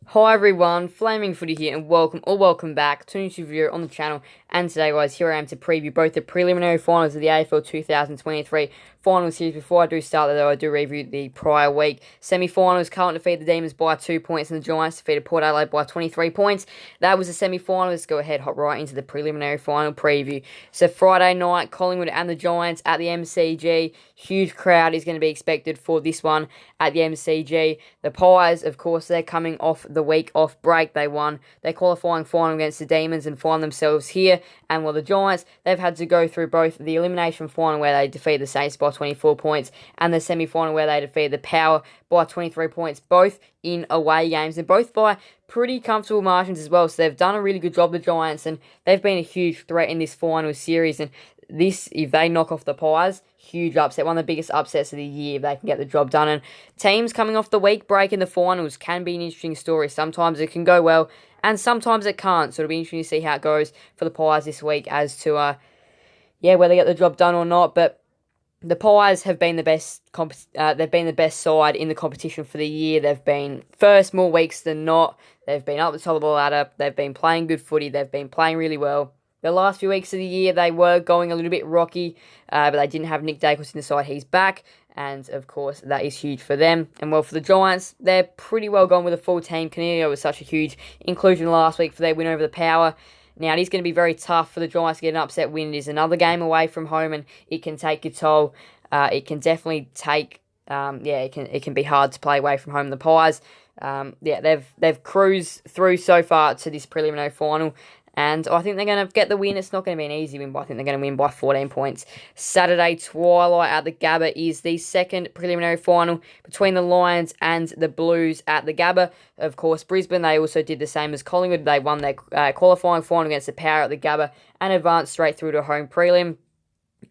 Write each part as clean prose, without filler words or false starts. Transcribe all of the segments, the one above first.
Hi everyone, Flaming Footy here and welcome back to a new video on the channel. And today guys, here I am to preview both the preliminary finals of the AFL 2023 final series. Before I do start though, I do review the prior week semi-finals. Carlton defeated the Demons by 2 points and the Giants defeated Port Adelaide by 23 points. That was the semi-final. Let's go ahead, hop right into the preliminary final preview. So Friday night, Collingwood and the Giants at the MCG. Huge crowd is going to be expected for this one at the MCG. The Pies, of course, they're coming off the week off break. They won their qualifying final against the Demons and find themselves here. And while the Giants, they've had to go through both the elimination final where they defeated the Saints by 24 points and the semi-final where they defeated the Power by 23 points, both in away games and both by pretty comfortable margins as well. So they've done a really good job, the Giants, and they've been a huge threat in this final series. And this, if they knock off the Pies, huge upset, one of the biggest upsets of the year if they can get the job done. And teams coming off the week break in the finals can be an interesting story. Sometimes it can go well, and sometimes it can't. So it'll be interesting to see how it goes for the Pies this week as to, whether they get the job done or not. But the Pies have been the best. They've been the best side in the competition for the year. They've been first more weeks than not. They've been up the top of the ladder. They've been playing good footy. They've been playing really well. The last few weeks of the year, they were going a little bit rocky, but they didn't have Nick Dacos in the side. He's back, and of course, that is huge for them. And well, for the Giants, they're pretty well gone with a full team. Canelio was such a huge inclusion last week for their win over the Power. Now, it is going to be very tough for the Giants to get an upset win. It is another game away from home, and it can take a toll. It can definitely take, it can be hard to play away from home. The Pies, they've cruised through so far to this preliminary final. And I think they're going to get the win. It's not going to be an easy win, but I think they're going to win by 14 points. Saturday twilight at the Gabba is the second preliminary final between the Lions and the Blues at the Gabba. Of course, Brisbane, they also did the same as Collingwood. They won their qualifying final against the Power at the Gabba and advanced straight through to a home prelim.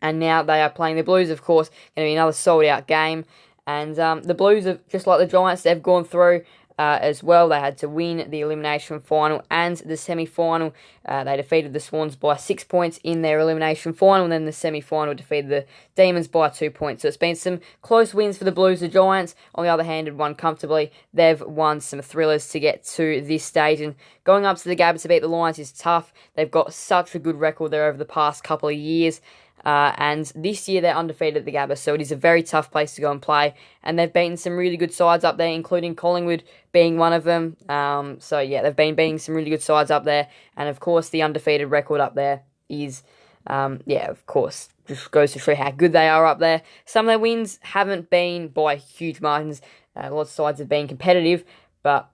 And now they are playing the Blues, of course. Going to be another sold-out game. And the Blues, have, just like the Giants, they've gone through as well. They had to win the elimination final and the semi-final. They defeated the Swans by 6 points in their elimination final, and then the semi-final defeated the Demons by 2 points. So it's been some close wins for the Blues. The Giants, on the other hand, had won comfortably. They've won some thrillers to get to this stage, and going up to the Gabba to beat the Lions is tough. They've got such a good record there over the past couple of years. And this year they're undefeated at the Gabba, so it is a very tough place to go and play. And they've beaten some really good sides up there, including Collingwood being one of them. They've been beating some really good sides up there. And of course, the undefeated record up there is, of course, just goes to show how good they are up there. Some of their wins haven't been by huge margins. Lots of sides have been competitive, but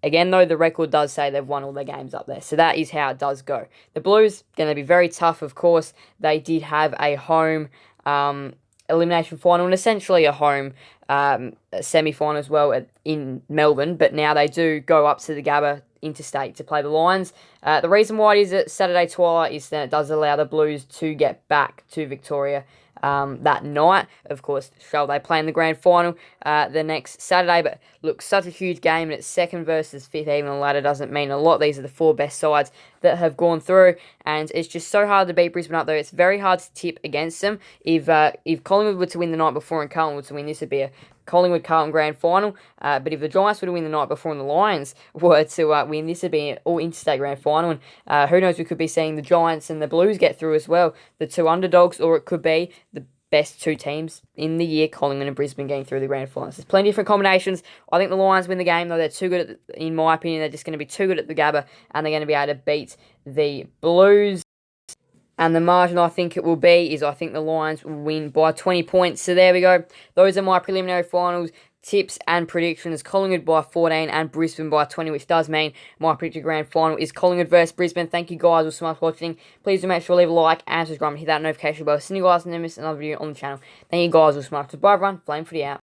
again, though, the record does say they've won all their games up there. So that is how it does go. The Blues, going to be very tough, of course. They did have a home elimination final and essentially a home semi-final as well in Melbourne. But now they do go up to the Gabba interstate to play the Lions. The reason why it is at Saturday twilight is that it does allow the Blues to get back to Victoria that night. Of course, shall they play in the grand final the next Saturday? But look, such a huge game, and it's second versus fifth even on the ladder doesn't mean a lot. These are the four best sides that have gone through, and it's just so hard to beat Brisbane up there. It's very hard to tip against them. If Collingwood were to win the night before and Carlton were to win, this would be a Collingwood-Carlton grand final. But if the Giants were to win the night before and the Lions were to win, this would be an all-interstate grand final. And who knows, we could be seeing the Giants and the Blues get through as well, the two underdogs, or it could be the best two teams in the year, Collingwood and Brisbane, getting through the grand finals. There's plenty of different combinations. I think the Lions win the game, though. They're too good, in my opinion. They're just going to be too good at the Gabba, and they're going to be able to beat the Blues. And the margin I think it will be is I think the Lions will win by 20 points. So there we go. Those are my preliminary finals tips and predictions. Collingwood by 14 and Brisbane by 20, which does mean my predicted grand final is Collingwood versus Brisbane. Thank you guys so much for watching. Please do make sure to leave a like and subscribe and hit that notification bell. See you guys and never miss another video on the channel. Thank you guys so much. Bye everyone. Flame Footy out.